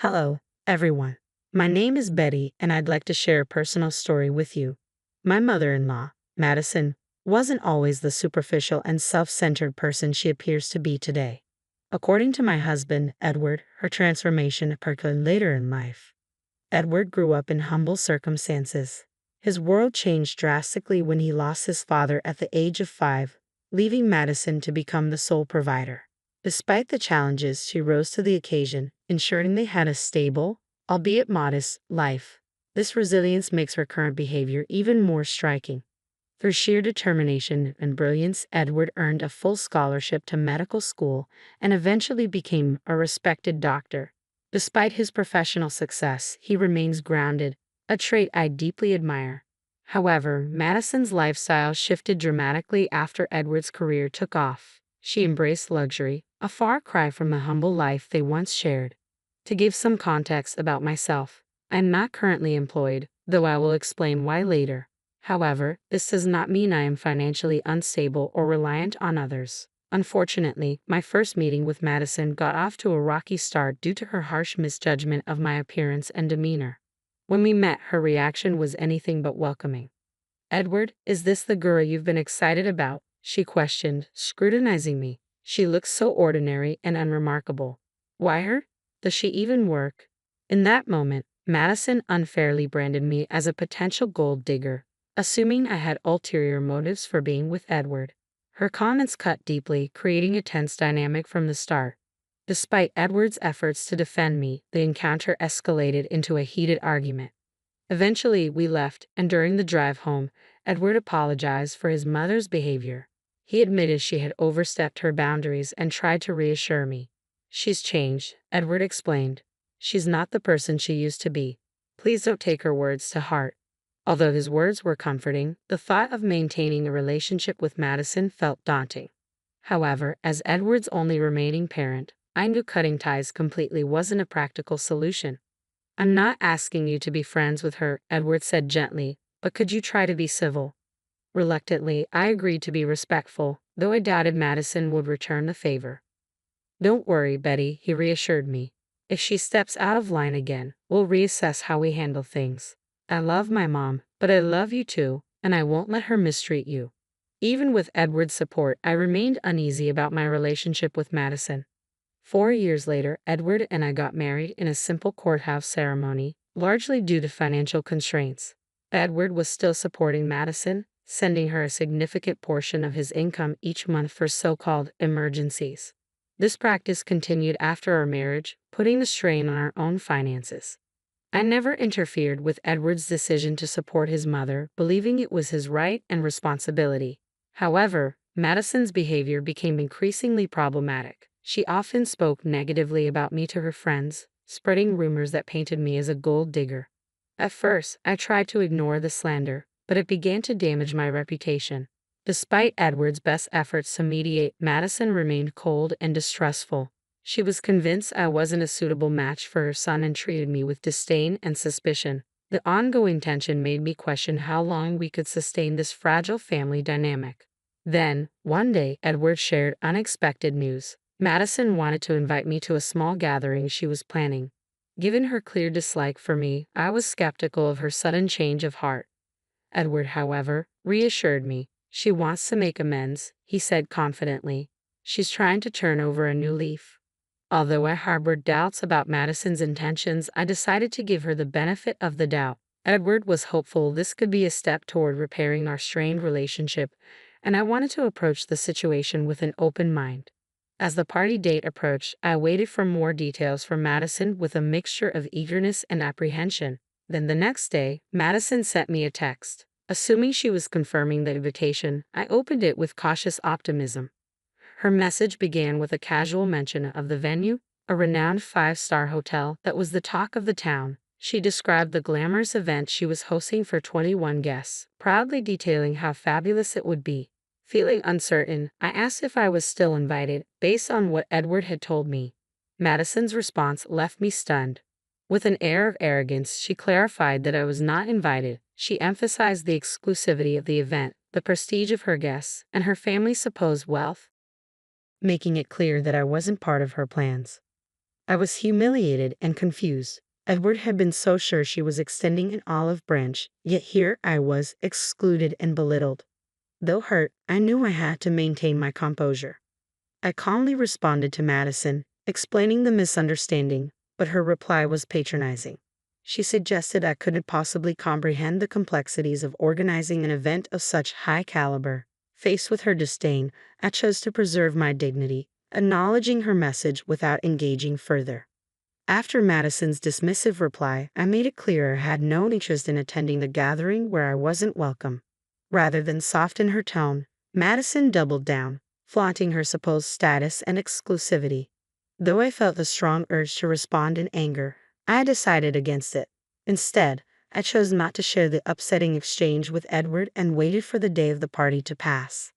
Hello, everyone. My name is Betty, and I'd like to share a personal story with you. My mother-in-law, Madison, wasn't always the superficial and self-centered person she appears to be today. According to my husband, Edward, her transformation occurred later in life. Edward grew up in humble circumstances. His world changed drastically when he lost his father at the age of 5, leaving Madison to become the sole provider. Despite the challenges, she rose to the occasion, ensuring they had a stable, albeit modest, life. This resilience makes her current behavior even more striking. Through sheer determination and brilliance, Edward earned a full scholarship to medical school and eventually became a respected doctor. Despite his professional success, he remains grounded, a trait I deeply admire. However, Madison's lifestyle shifted dramatically after Edward's career took off. She embraced luxury, a far cry from the humble life they once shared. To give some context about myself, I am not currently employed, though I will explain why later. However, this does not mean I am financially unstable or reliant on others. Unfortunately, my first meeting with Madison got off to a rocky start due to her harsh misjudgment of my appearance and demeanor. When we met, her reaction was anything but welcoming. "Edward, is this the girl you've been excited about?" she questioned, scrutinizing me. "She looks so ordinary and unremarkable. Why her? Does she even work?" In that moment, Madison unfairly branded me as a potential gold digger, assuming I had ulterior motives for being with Edward. Her comments cut deeply, creating a tense dynamic from the start. Despite Edward's efforts to defend me, the encounter escalated into a heated argument. Eventually, we left, and during the drive home, Edward apologized for his mother's behavior. He admitted she had overstepped her boundaries and tried to reassure me. "She's changed," Edward explained. "She's not the person she used to be. Please don't take her words to heart." Although his words were comforting, the thought of maintaining a relationship with Madison felt daunting. However, as Edward's only remaining parent, I knew cutting ties completely wasn't a practical solution. "I'm not asking you to be friends with her," Edward said gently, "but could you try to be civil?" Reluctantly, I agreed to be respectful, though I doubted Madison would return the favor. "Don't worry, Betty," he reassured me. "If she steps out of line again, we'll reassess how we handle things. I love my mom, but I love you too, and I won't let her mistreat you." Even with Edward's support, I remained uneasy about my relationship with Madison. 4 years later, Edward and I got married in a simple courthouse ceremony, largely due to financial constraints. Edward was still supporting Madison, sending her a significant portion of his income each month for so-called emergencies. This practice continued after our marriage, putting the strain on our own finances. I never interfered with Edward's decision to support his mother, believing it was his right and responsibility. However, Madison's behavior became increasingly problematic. She often spoke negatively about me to her friends, spreading rumors that painted me as a gold digger. At first, I tried to ignore the slander, but it began to damage my reputation. Despite Edward's best efforts to mediate, Madison remained cold and distrustful. She was convinced I wasn't a suitable match for her son and treated me with disdain and suspicion. The ongoing tension made me question how long we could sustain this fragile family dynamic. Then, one day, Edward shared unexpected news. Madison wanted to invite me to a small gathering she was planning. Given her clear dislike for me, I was skeptical of her sudden change of heart. Edward, however, reassured me. "She wants to make amends," he said confidently. "She's trying to turn over a new leaf." Although I harbored doubts about Madison's intentions, I decided to give her the benefit of the doubt. Edward was hopeful this could be a step toward repairing our strained relationship, and I wanted to approach the situation with an open mind. As the party date approached, I waited for more details from Madison with a mixture of eagerness and apprehension. Then the next day, Madison sent me a text. Assuming she was confirming the invitation, I opened it with cautious optimism. Her message began with a casual mention of the venue, a renowned 5-star hotel that was the talk of the town. She described the glamorous event she was hosting for 21 guests, proudly detailing how fabulous it would be. Feeling uncertain, I asked if I was still invited, based on what Edward had told me. Madison's response left me stunned. With an air of arrogance, she clarified that I was not invited. She emphasized the exclusivity of the event, the prestige of her guests, and her family's supposed wealth, making it clear that I wasn't part of her plans. I was humiliated and confused. Edward had been so sure she was extending an olive branch, yet here I was, excluded and belittled. Though hurt, I knew I had to maintain my composure. I calmly responded to Madison, explaining the misunderstanding, but her reply was patronizing. She suggested I couldn't possibly comprehend the complexities of organizing an event of such high caliber. Faced with her disdain, I chose to preserve my dignity, acknowledging her message without engaging further. After Madison's dismissive reply, I made it clear I had no interest in attending the gathering where I wasn't welcome. Rather than soften her tone, Madison doubled down, flaunting her supposed status and exclusivity. Though I felt a strong urge to respond in anger, I decided against it. Instead, I chose not to share the upsetting exchange with Edward and waited for the day of the party to pass.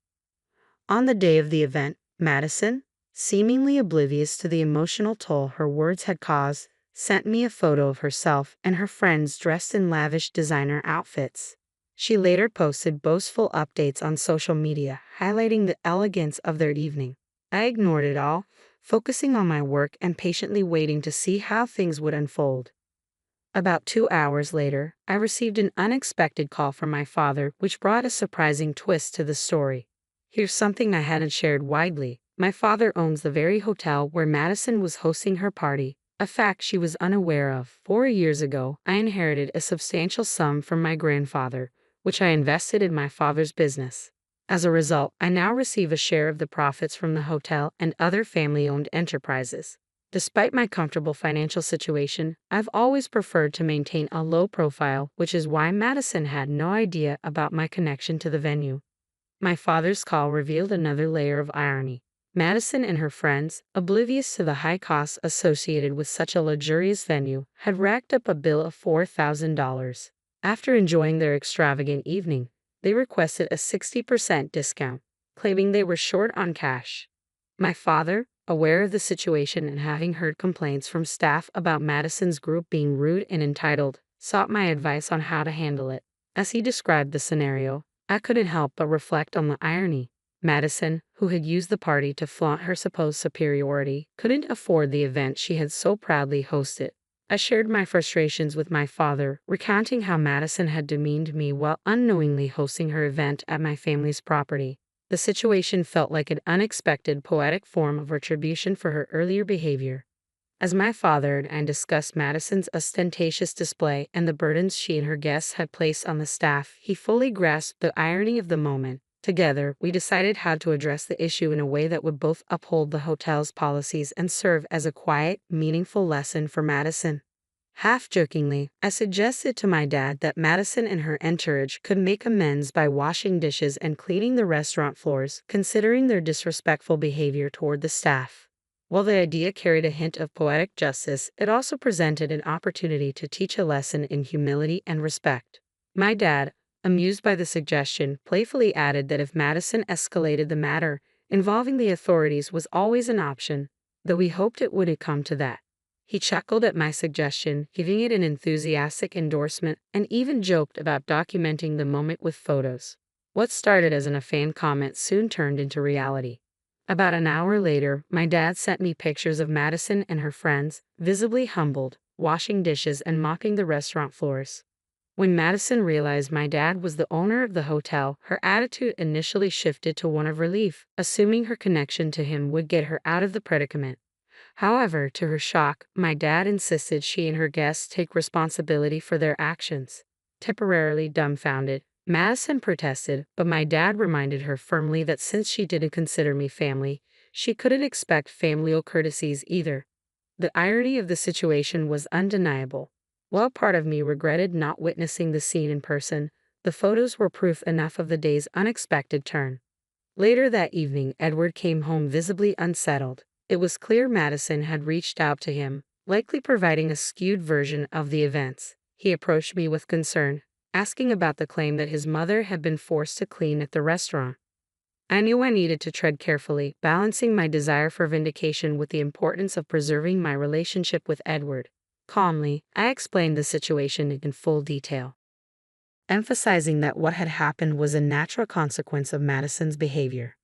On the day of the event, Madison, seemingly oblivious to the emotional toll her words had caused, sent me a photo of herself and her friends dressed in lavish designer outfits. She later posted boastful updates on social media, highlighting the elegance of their evening. I ignored it all, focusing on my work and patiently waiting to see how things would unfold. About 2 hours later, I received an unexpected call from my father, which brought a surprising twist to the story. Here's something I hadn't shared widely. My father owns the very hotel where Madison was hosting her party, a fact she was unaware of. 4 years ago, I inherited a substantial sum from my grandfather, which I invested in my father's business. As a result, I now receive a share of the profits from the hotel and other family-owned enterprises. Despite my comfortable financial situation, I've always preferred to maintain a low profile, which is why Madison had no idea about my connection to the venue. My father's call revealed another layer of irony. Madison and her friends, oblivious to the high costs associated with such a luxurious venue, had racked up a bill of $4,000. After enjoying their extravagant evening, they requested a 60% discount, claiming they were short on cash. My father, aware of the situation and having heard complaints from staff about Madison's group being rude and entitled, sought my advice on how to handle it. As he described the scenario, I couldn't help but reflect on the irony. Madison, who had used the party to flaunt her supposed superiority, couldn't afford the event she had so proudly hosted. I shared my frustrations with my father, recounting how Madison had demeaned me while unknowingly hosting her event at my family's property. The situation felt like an unexpected poetic form of retribution for her earlier behavior. As my father and I discussed Madison's ostentatious display and the burdens she and her guests had placed on the staff, he fully grasped the irony of the moment. Together, we decided how to address the issue in a way that would both uphold the hotel's policies and serve as a quiet, meaningful lesson for Madison. Half-jokingly, I suggested to my dad that Madison and her entourage could make amends by washing dishes and cleaning the restaurant floors, considering their disrespectful behavior toward the staff. While the idea carried a hint of poetic justice, it also presented an opportunity to teach a lesson in humility and respect. My dad, amused by the suggestion, playfully added that if Madison escalated the matter, involving the authorities was always an option, though he hoped it wouldn't come to that. He chuckled at my suggestion, giving it an enthusiastic endorsement, and even joked about documenting the moment with photos. What started as a fan comment soon turned into reality. About an hour later, my dad sent me pictures of Madison and her friends, visibly humbled, washing dishes and mopping the restaurant floors. When Madison realized my dad was the owner of the hotel, her attitude initially shifted to one of relief, assuming her connection to him would get her out of the predicament. However, to her shock, my dad insisted she and her guests take responsibility for their actions. Temporarily dumbfounded, Madison protested, but my dad reminded her firmly that since she didn't consider me family, she couldn't expect familial courtesies either. The irony of the situation was undeniable. While part of me regretted not witnessing the scene in person, the photos were proof enough of the day's unexpected turn. Later that evening, Edward came home visibly unsettled. It was clear Madison had reached out to him, likely providing a skewed version of the events. He approached me with concern, asking about the claim that his mother had been forced to clean at the restaurant. I knew I needed to tread carefully, balancing my desire for vindication with the importance of preserving my relationship with Edward. Calmly, I explained the situation in full detail, emphasizing that what had happened was a natural consequence of Madison's behavior.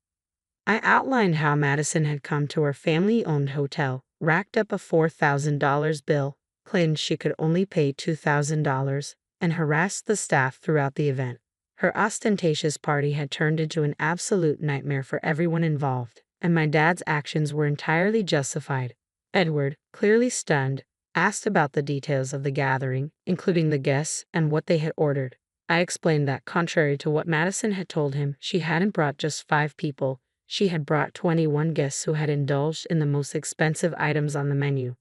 I outlined how Madison had come to her family-owned hotel, racked up a $4,000 bill, claimed she could only pay $2,000, and harassed the staff throughout the event. Her ostentatious party had turned into an absolute nightmare for everyone involved, and my dad's actions were entirely justified. Edward, clearly stunned, asked about the details of the gathering, including the guests and what they had ordered. I explained that, contrary to what Madison had told him, she hadn't brought just 5 people. She had brought 21 guests who had indulged in the most expensive items on the menu.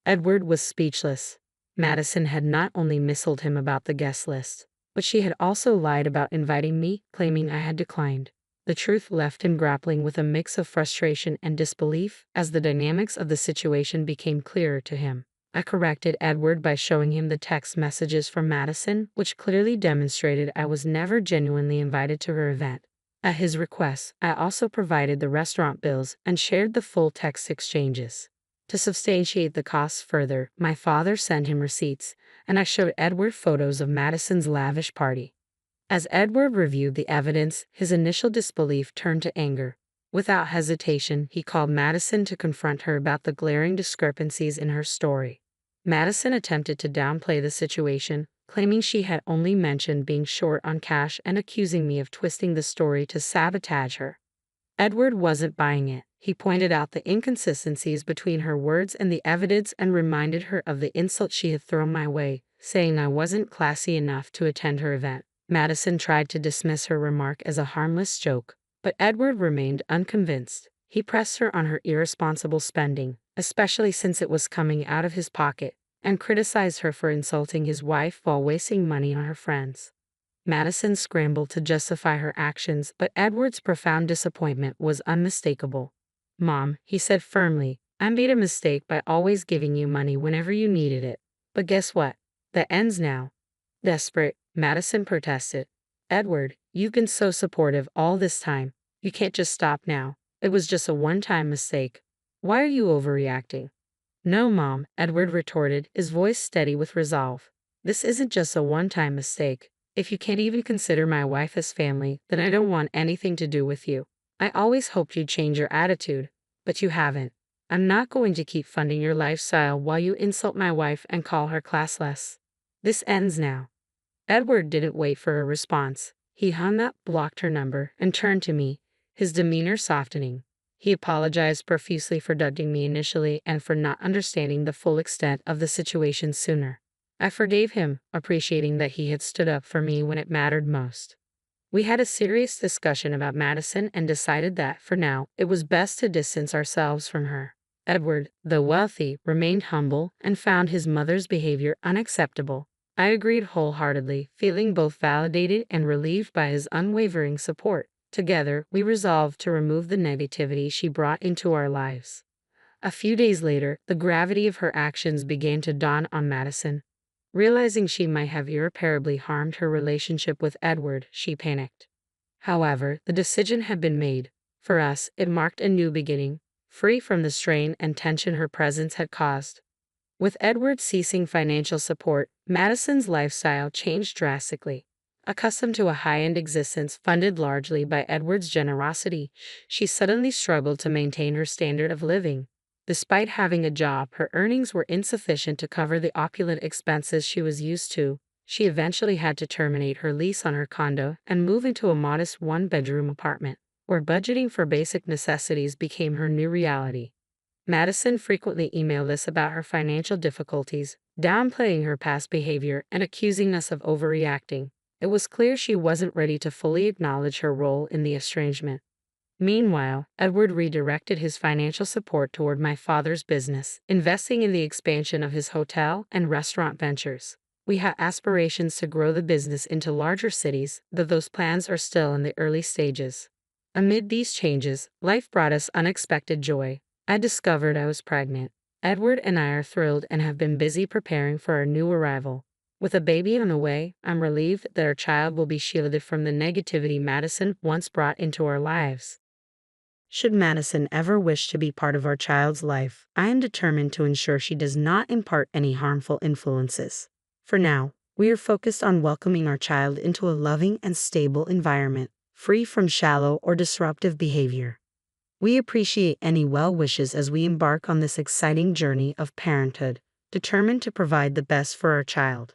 Edward was speechless. Madison had not only misled him about the guest list, but she had also lied about inviting me, claiming I had declined. The truth left him grappling with a mix of frustration and disbelief as the dynamics of the situation became clearer to him. I corrected Edward by showing him the text messages from Madison, which clearly demonstrated I was never genuinely invited to her event. At his request, I also provided the restaurant bills and shared the full text exchanges. To substantiate the costs further, my father sent him receipts, and I showed Edward photos of Madison's lavish party. As Edward reviewed the evidence, his initial disbelief turned to anger. Without hesitation, he called Madison to confront her about the glaring discrepancies in her story. Madison attempted to downplay the situation, claiming she had only mentioned being short on cash and accusing me of twisting the story to sabotage her. Edward wasn't buying it. He pointed out the inconsistencies between her words and the evidence and reminded her of the insult she had thrown my way, saying I wasn't classy enough to attend her event. Madison tried to dismiss her remark as a harmless joke, but Edward remained unconvinced. He pressed her on her irresponsible spending, especially since it was coming out of his pocket, and criticized her for insulting his wife while wasting money on her friends. Madison scrambled to justify her actions, but Edward's profound disappointment was unmistakable. "Mom," he said firmly, "I made a mistake by always giving you money whenever you needed it. But guess what? That ends now." Desperate, Madison protested. "Edward, you've been so supportive all this time. You can't just stop now. It was just a one-time mistake. Why are you overreacting?" "No, Mom," Edward retorted, his voice steady with resolve. "This isn't just a one-time mistake. If you can't even consider my wife as family, then I don't want anything to do with you. I always hoped you'd change your attitude, but you haven't. I'm not going to keep funding your lifestyle while you insult my wife and call her classless. This ends now." Edward didn't wait for a response. He hung up, blocked her number, and turned to me, his demeanor softening. He apologized profusely for ducking me initially and for not understanding the full extent of the situation sooner. I forgave him, appreciating that he had stood up for me when it mattered most. We had a serious discussion about Madison and decided that, for now, it was best to distance ourselves from her. Edward, though wealthy, remained humble and found his mother's behavior unacceptable. I agreed wholeheartedly, feeling both validated and relieved by his unwavering support. Together, we resolved to remove the negativity she brought into our lives. A few days later, the gravity of her actions began to dawn on Madison. Realizing she might have irreparably harmed her relationship with Edward, she panicked. However, the decision had been made. For us, it marked a new beginning, free from the strain and tension her presence had caused. With Edward ceasing financial support, Madison's lifestyle changed drastically. Accustomed to a high-end existence funded largely by Edward's generosity, she suddenly struggled to maintain her standard of living. Despite having a job, her earnings were insufficient to cover the opulent expenses she was used to. She eventually had to terminate her lease on her condo and move into a modest one-bedroom apartment, where budgeting for basic necessities became her new reality. Madison frequently emailed us about her financial difficulties, downplaying her past behavior and accusing us of overreacting. It was clear she wasn't ready to fully acknowledge her role in the estrangement. Meanwhile, Edward redirected his financial support toward my father's business, investing in the expansion of his hotel and restaurant ventures. We had aspirations to grow the business into larger cities, though those plans are still in the early stages. Amid these changes, life brought us unexpected joy. I discovered I was pregnant. Edward and I are thrilled and have been busy preparing for our new arrival. With a baby on the way, I'm relieved that our child will be shielded from the negativity Madison once brought into our lives. Should Madison ever wish to be part of our child's life, I am determined to ensure she does not impart any harmful influences. For now, we are focused on welcoming our child into a loving and stable environment, free from shallow or disruptive behavior. We appreciate any well wishes as we embark on this exciting journey of parenthood, determined to provide the best for our child.